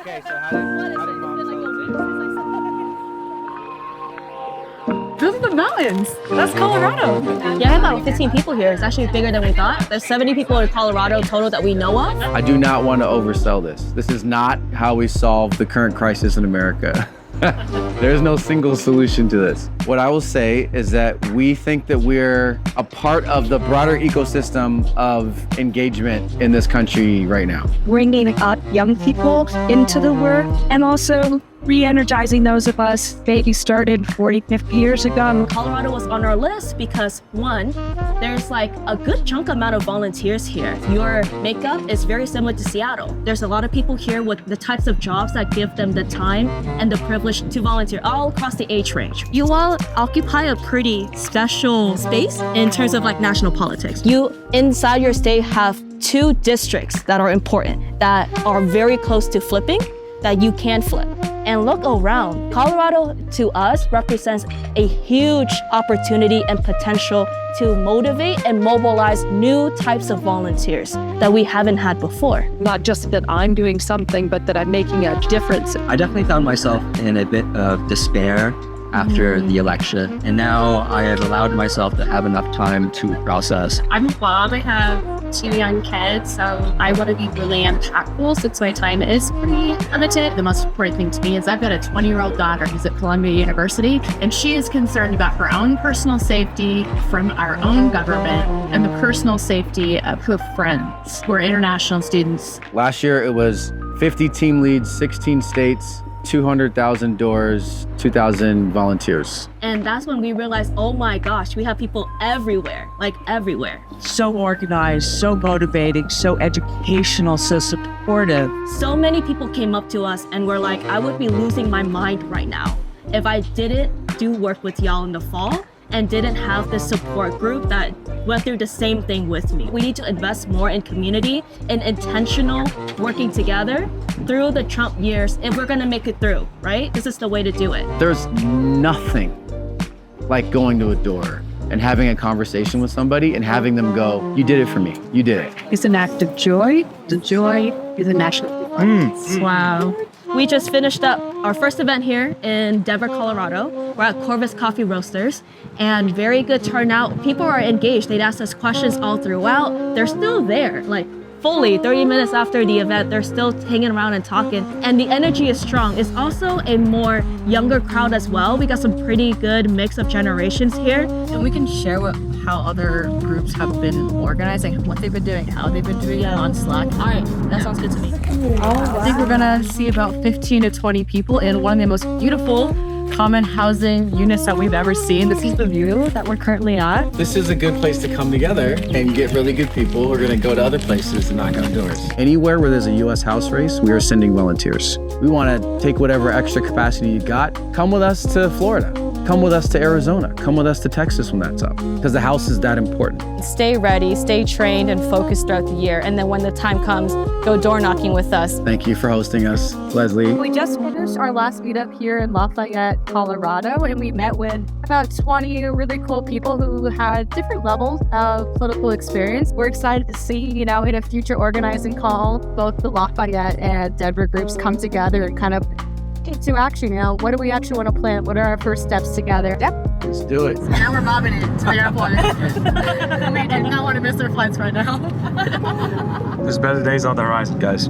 Okay, so how did mom Those are the mountains. That's Colorado. Yeah, I have about 15 people here. It's actually bigger than we thought. There's 70 people in Colorado total that we know of. I do not want to oversell this. This is not how we solve the current crisis in America. There's no single solution to this. What I will say is that we think that we're a part of the broader ecosystem of engagement in this country right now. Bringing up young people into the work and also re-energizing those of us maybe started 40, 50 years ago. Colorado was on our list because one, there's like a good chunk amount of volunteers here. Your makeup is very similar to Seattle. There's a lot of people here with the types of jobs that give them the time and the privilege to volunteer all across the age range. You all occupy a pretty special space in terms of like national politics. You inside your state have 2 districts that are important, that are very close to flipping, that you can flip. And look around. Colorado, to us, represents a huge opportunity and potential to motivate and mobilize new types of volunteers that we haven't had before. Not just that I'm doing something, but that I'm making a difference. I definitely found myself in a bit of despair after the election, and now I have allowed myself to have enough time to process. I'm a mom. I have 2 young kids, so I want to be really impactful since my time is pretty limited. The most important thing to me is I've got a 20-year-old daughter who's at Columbia University, and she is concerned about her own personal safety from our own government and the personal safety of her friends who are international students. Last year, it was 50 team leads, 16 states, 200,000 doors, 2,000 volunteers. And that's when we realized, oh my gosh, we have people everywhere, like everywhere. So organized, so motivating, so educational, so supportive. So many people came up to us and were like, I would be losing my mind right now if I didn't do work with y'all in the fall and didn't have this support group that went through the same thing with me. We need to invest more in community and intentional working together through the Trump years if we're gonna make it through, right? This is the way to do it. There's nothing like going to a door and having a conversation with somebody and having them go, you did it for me, you did it. It's an act of joy. The joy is a national performance. Wow. We just finished up our first event here in Denver, Colorado. We're at Corvus Coffee Roasters, and very good turnout. People are engaged. They'd ask us questions all throughout. They're still there, like fully 30 minutes after the event, they're still hanging around and talking. And the energy is strong. It's also a more younger crowd as well. We got some pretty good mix of generations here. And we can share how other groups have been organizing, what they've been doing, how they've been doing it on Slack. All right, that sounds good to me. I think we're gonna see about 15 to 20 people in one of the most beautiful common housing units that we've ever seen. This is the view that we're currently at. This is a good place to come together and get really good people. We're gonna go to other places and knock on doors. Anywhere where there's a US house race, we are sending volunteers. We wanna take whatever extra capacity you got. Come with us to Florida. Come with us to Arizona. Come with us to Texas when that's up. Because the house is that important. Stay ready, stay trained and focused throughout the year. And then when the time comes, go door knocking with us. Thank you for hosting us, Leslie. We just finished our last meetup here in Lafayette, Colorado, and we met with about 20 really cool people who had different levels of political experience. We're excited to see, in a future organizing call, both the Lafayette and Denver groups come together and kind of get to action. What do we actually want to plan? What are our first steps together? Yep. Let's do it. Now we're mobbing it to the airport. We do not want to miss our flights right now. There's better days on the horizon, guys.